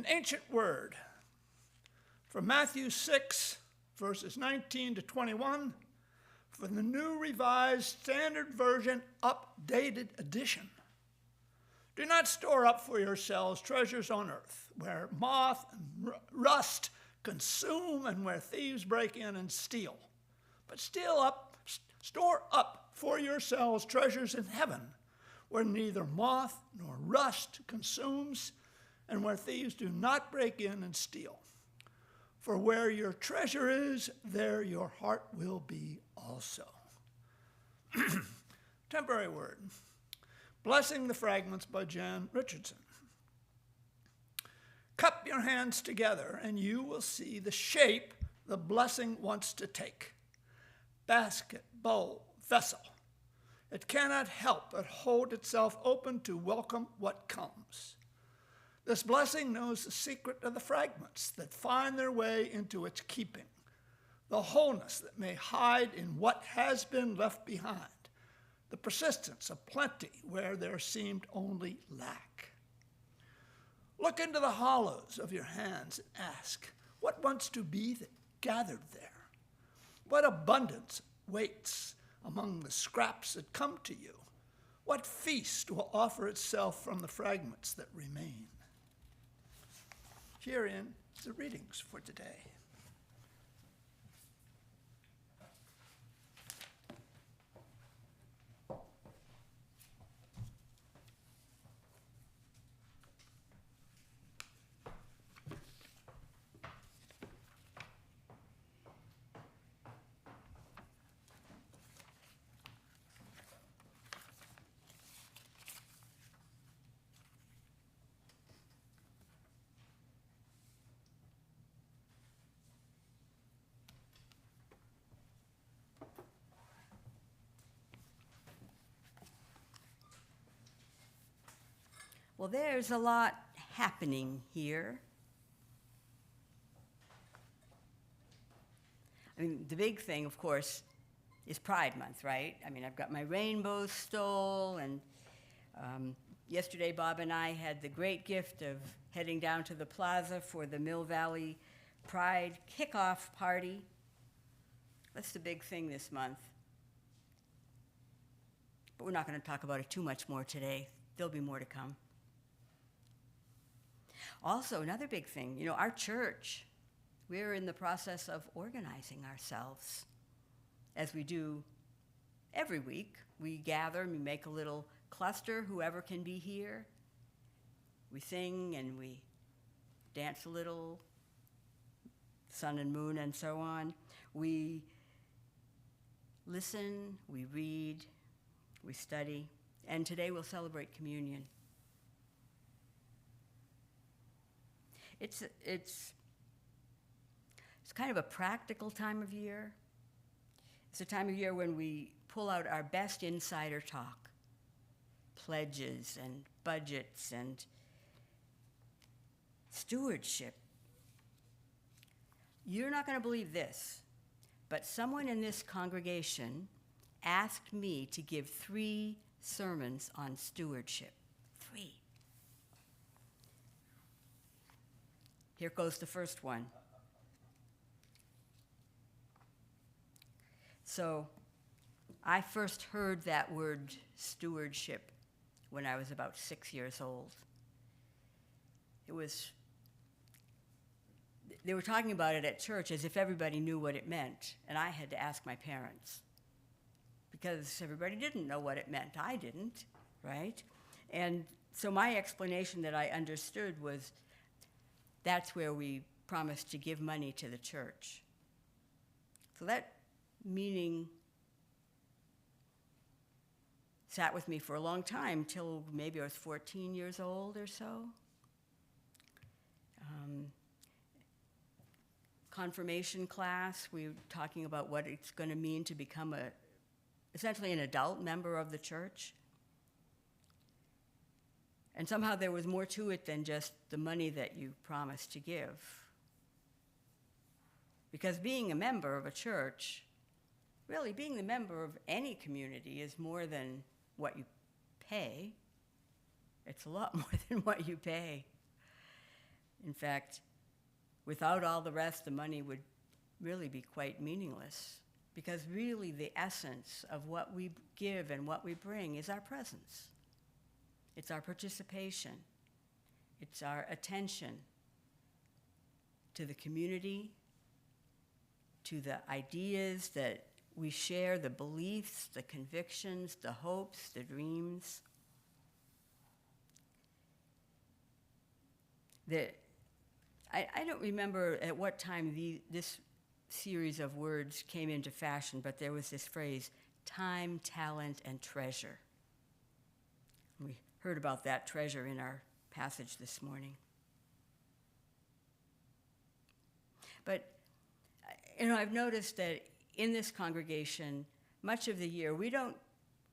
ancient word from Matthew 6, verses 19 to 21, for the New Revised Standard Version Updated Edition. Do not store up for yourselves treasures on earth, where moth and rust consume and where thieves break in and steal. But store up for yourselves treasures in heaven, where neither moth nor rust consumes, and where thieves do not break in and steal. For where your treasure is, there your heart will be also. Temporary word. Blessing the Fragments by Jan Richardson. Cup your hands together and you will see the shape the blessing wants to take. Basket, bowl, vessel. It cannot help but hold itself open to welcome what comes. This blessing knows the secret of the fragments that find their way into its keeping, the wholeness that may hide in what has been left behind, the persistence of plenty where there seemed only lack. Look into the hollows of your hands and ask, what wants to be gathered there? What abundance waits among the scraps that come to you? What feast will offer itself from the fragments that remain? Herein the readings for today. Well, there's a lot happening here. I mean, the big thing, of course, is Pride Month, right? I mean, I've got my rainbow stole, and yesterday Bob and I had the great gift of heading down to the plaza for the Mill Valley Pride kickoff party. That's the big thing this month. But we're not going to talk about it too much more today. There'll be more to come. Also, another big thing, our church, we're in the process of organizing ourselves. As we do every week, we gather and we make a little cluster, whoever can be here. We sing and we dance a little, sun and moon and so on. We listen, we read, we study, and today we'll celebrate communion. It's kind of a practical time of year. It's a time of year when we pull out our best insider talk, pledges and budgets and stewardship. You're not going to believe this, but someone in this congregation asked me to give 3 sermons on stewardship. 3. Here goes the first one. So I first heard that word stewardship when I was about 6 years old. They were talking about it at church as if everybody knew what it meant, and I had to ask my parents because everybody didn't know what it meant. I didn't, right? And so my explanation that I understood was that's where we promised to give money to the church. So that meaning sat with me for a long time, till maybe I was 14 years old or so. Confirmation class, we were talking about what it's going to mean to become essentially an adult member of the church. And somehow there was more to it than just the money that you promised to give. Because being a member of a church, really being the member of any community, is more than what you pay. It's a lot more than what you pay. In fact, without all the rest, the money would really be quite meaningless, because really the essence of what we give and what we bring is our presence. It's our participation. It's our attention to the community, to the ideas that we share, the beliefs, the convictions, the hopes, the dreams. I don't remember at what time this series of words came into fashion, but there was this phrase, time, talent, and treasure. We heard about that treasure in our passage this morning. But, I've noticed that in this congregation, much of the year, we don't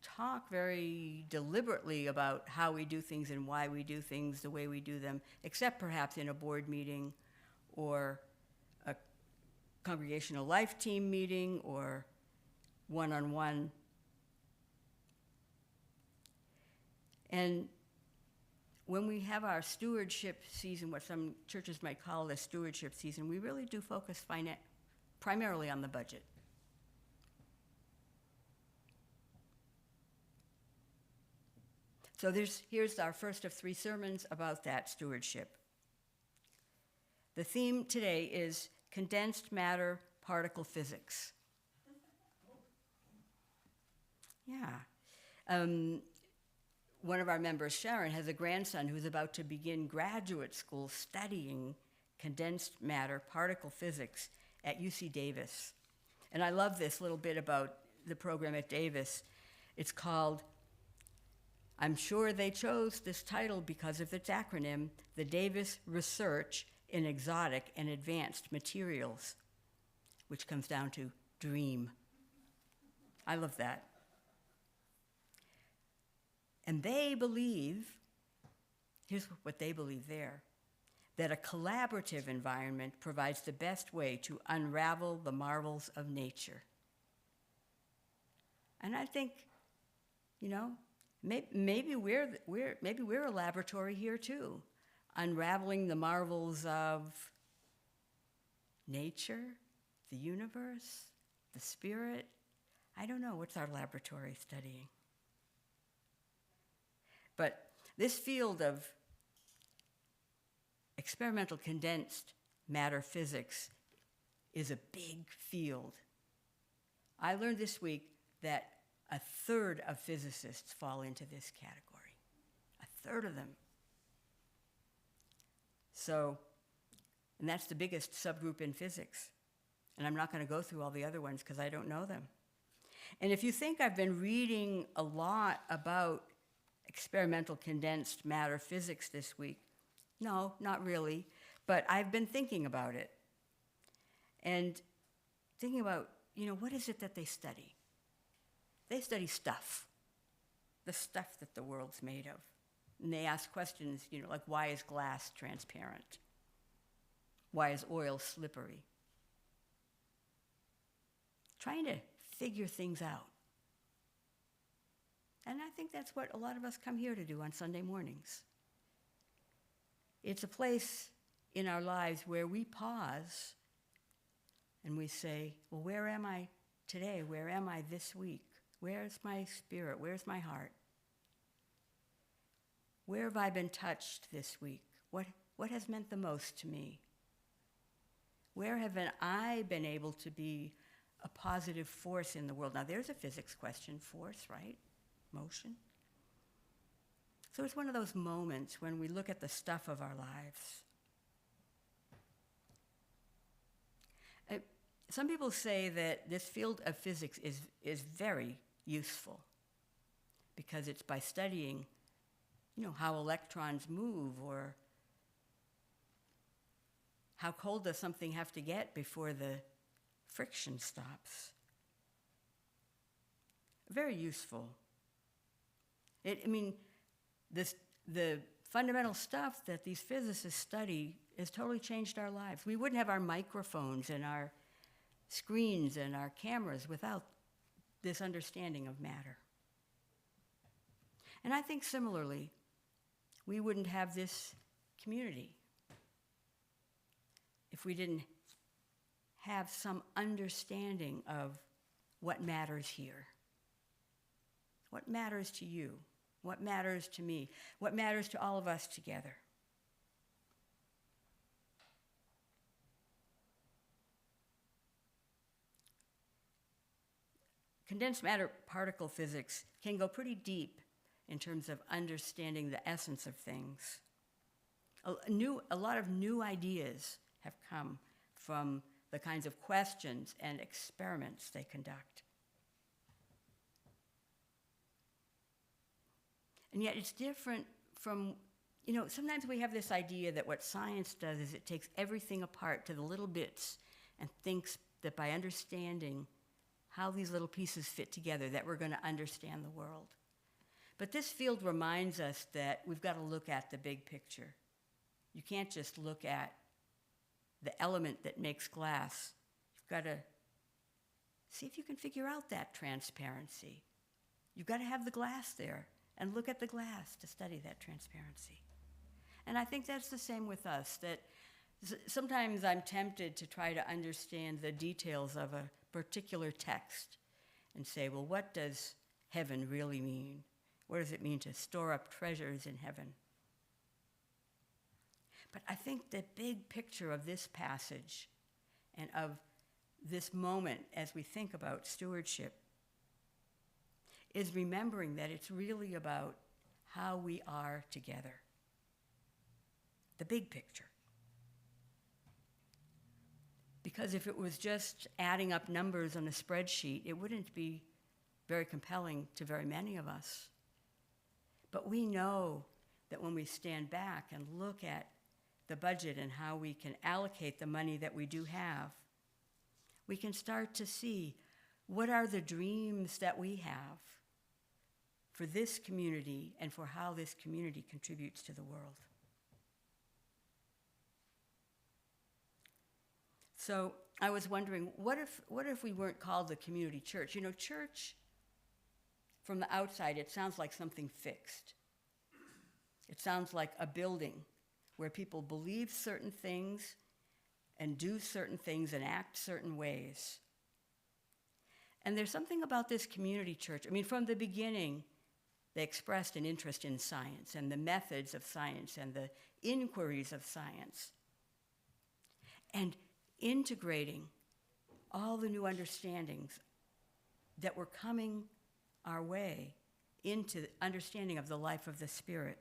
talk very deliberately about how we do things and why we do things the way we do them, except perhaps in a board meeting or a congregational life team meeting or one-on-one. And when we have our stewardship season, what some churches might call the stewardship season, we really do focus primarily on the budget. So here's our first of 3 sermons about that stewardship. The theme today is condensed matter particle physics. Yeah. One of our members, Sharon, has a grandson who's about to begin graduate school studying condensed matter particle physics at UC Davis. And I love this little bit about the program at Davis. It's called, I'm sure they chose this title because of its acronym, the Davis Research in Exotic and Advanced Materials, which comes down to DREAM. I love that. And they believe, here's what they believe there, that a collaborative environment provides the best way to unravel the marvels of nature. And I think, maybe we're a laboratory here too, unraveling the marvels of nature, the universe, the spirit. I don't know, what's our laboratory studying? But this field of experimental condensed matter physics is a big field. I learned this week that 1/3 of physicists fall into this category. 1/3 of them. So, and that's the biggest subgroup in physics. And I'm not going to go through all the other ones because I don't know them. And if you think I've been reading a lot about experimental condensed matter physics this week, no, not really, but I've been thinking about it. And thinking about, what is it that they study? They study stuff, the stuff that the world's made of. And they ask questions, like, why is glass transparent? Why is oil slippery? Trying to figure things out. And I think that's what a lot of us come here to do on Sunday mornings. It's a place in our lives where we pause and we say, well, where am I today? Where am I this week? Where's my spirit? Where's my heart? Where have I been touched this week? What has meant the most to me? Where haven't I been able to be a positive force in the world? Now, there's a physics question, force, right? Motion. So it's one of those moments when we look at the stuff of our lives. Some people say that this field of physics is very useful because it's by studying, how electrons move, or how cold does something have to get before the friction stops. Very useful. The fundamental stuff that these physicists study has totally changed our lives. We wouldn't have our microphones and our screens and our cameras without this understanding of matter. And I think similarly, we wouldn't have this community if we didn't have some understanding of what matters here. What matters to you? What matters to me? What matters to all of us together? Condensed matter particle physics can go pretty deep in terms of understanding the essence of things. A lot of new ideas have come from the kinds of questions and experiments they conduct. And yet it's different from, sometimes we have this idea that what science does is it takes everything apart to the little bits and thinks that by understanding how these little pieces fit together, that we're going to understand the world. But this field reminds us that we've got to look at the big picture. You can't just look at the element that makes glass. You've got to see if you can figure out that transparency. You've got to have the glass there and look at the glass to study that transparency. And I think that's the same with us, that sometimes I'm tempted to try to understand the details of a particular text and say, well, what does heaven really mean? What does it mean to store up treasures in heaven? But I think the big picture of this passage and of this moment as we think about stewardship is remembering that it's really about how we are together. The big picture. Because if it was just adding up numbers on a spreadsheet, it wouldn't be very compelling to very many of us. But we know that when we stand back and look at the budget and how we can allocate the money that we do have, we can start to see what are the dreams that we have for this community and for how this community contributes to the world. So I was wondering, what if we weren't called the community church? Church, from the outside, it sounds like something fixed. It sounds like a building where people believe certain things and do certain things and act certain ways. And there's something about this community church. From the beginning, they expressed an interest in science and the methods of science and the inquiries of science. And integrating all the new understandings that were coming our way into the understanding of the life of the Spirit.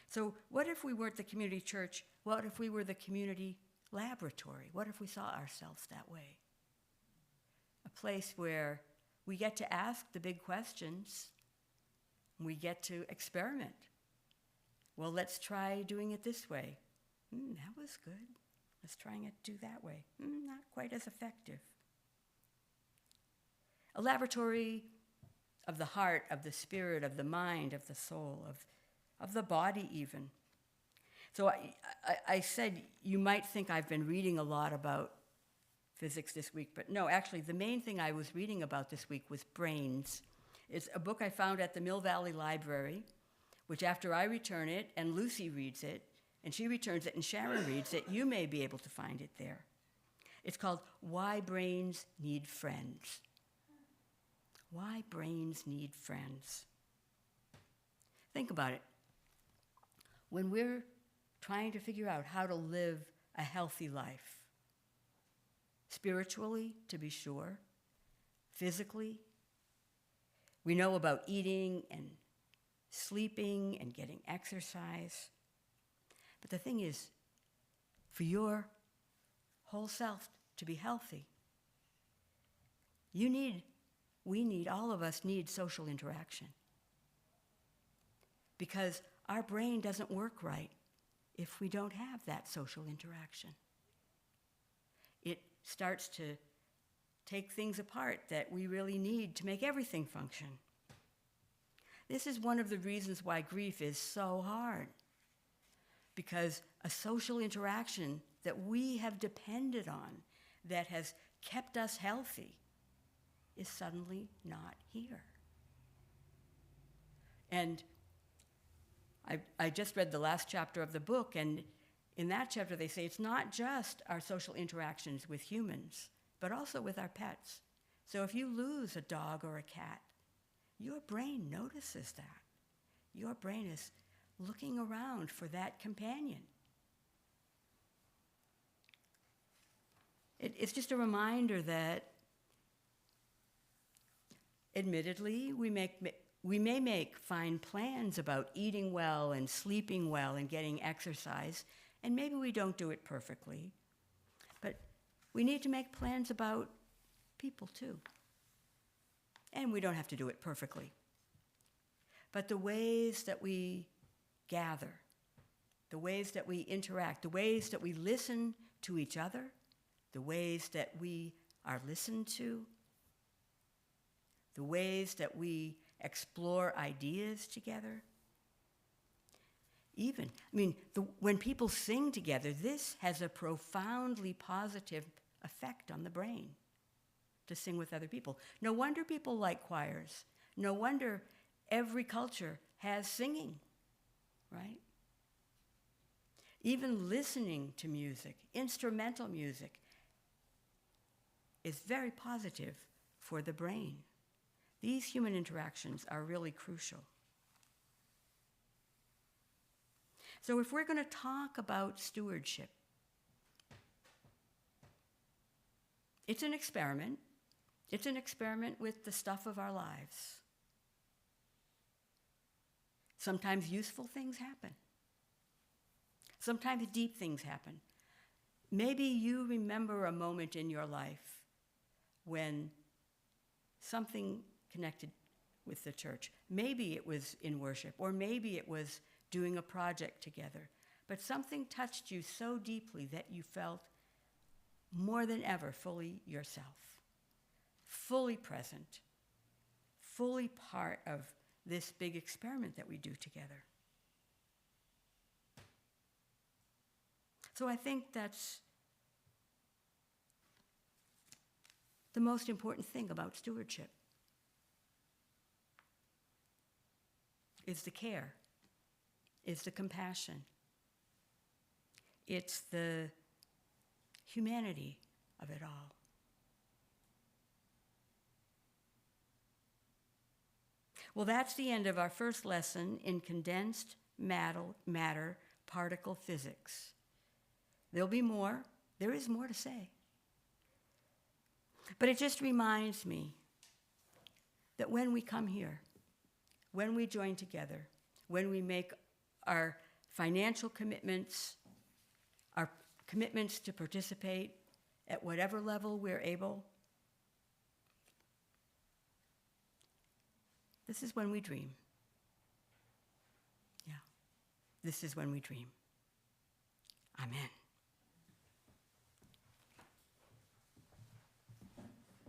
So what if we weren't the community church? What if we were the community laboratory? What if we saw ourselves that way? A place where we get to ask the big questions. We get to experiment. Well, let's try doing it this way. That was good. Let's try and do that way. Not quite as effective. A laboratory of the heart, of the spirit, of the mind, of the soul, of the body even. So I said you might think I've been reading a lot about physics this week, but no, actually the main thing I was reading about this week was brains. It's a book I found at the Mill Valley Library, which after I return it and Lucy reads it, and she returns it and Sharon reads it, you may be able to find it there. It's called Why Brains Need Friends. Why Brains Need Friends. Think about it. When we're trying to figure out how to live a healthy life, spiritually, to be sure, physically, we know about eating and sleeping and getting exercise. But the thing is, for your whole self to be healthy, all of us need social interaction. Because our brain doesn't work right if we don't have that social interaction. It starts to take things apart that we really need to make everything function. This is one of the reasons why grief is so hard. Because a social interaction that we have depended on, that has kept us healthy, is suddenly not here. And I just read the last chapter of the book, and in that chapter, they say it's not just our social interactions with humans, but also with our pets. So if you lose a dog or a cat, your brain notices that. Your brain is looking around for that companion. It's just a reminder that, admittedly, we may make fine plans about eating well and sleeping well and getting exercise, and maybe we don't do it perfectly. But we need to make plans about people too. And we don't have to do it perfectly. But the ways that we gather, the ways that we interact, the ways that we listen to each other, the ways that we are listened to, the ways that we explore ideas together. When people sing together, this has a profoundly positive effect on the brain, to sing with other people. No wonder people like choirs. No wonder every culture has singing, right? Even listening to music, instrumental music, is very positive for the brain. These human interactions are really crucial. So if we're going to talk about stewardship, it's an experiment. It's an experiment with the stuff of our lives. Sometimes useful things happen. Sometimes deep things happen. Maybe you remember a moment in your life when something connected with the church. Maybe it was in worship, or maybe it was doing a project together. But something touched you so deeply that you felt more than ever fully yourself, fully present, fully part of this big experiment that we do together. So I think that's the most important thing about stewardship, is the care, is the compassion, it's the humanity of it all. Well, that's the end of our first lesson in condensed matter particle physics. There'll be more. There is more to say. But it just reminds me that when we come here, when we join together, when we make our financial commitments, our commitments to participate at whatever level we're able, this is when we dream. Yeah, this is when we dream. Amen.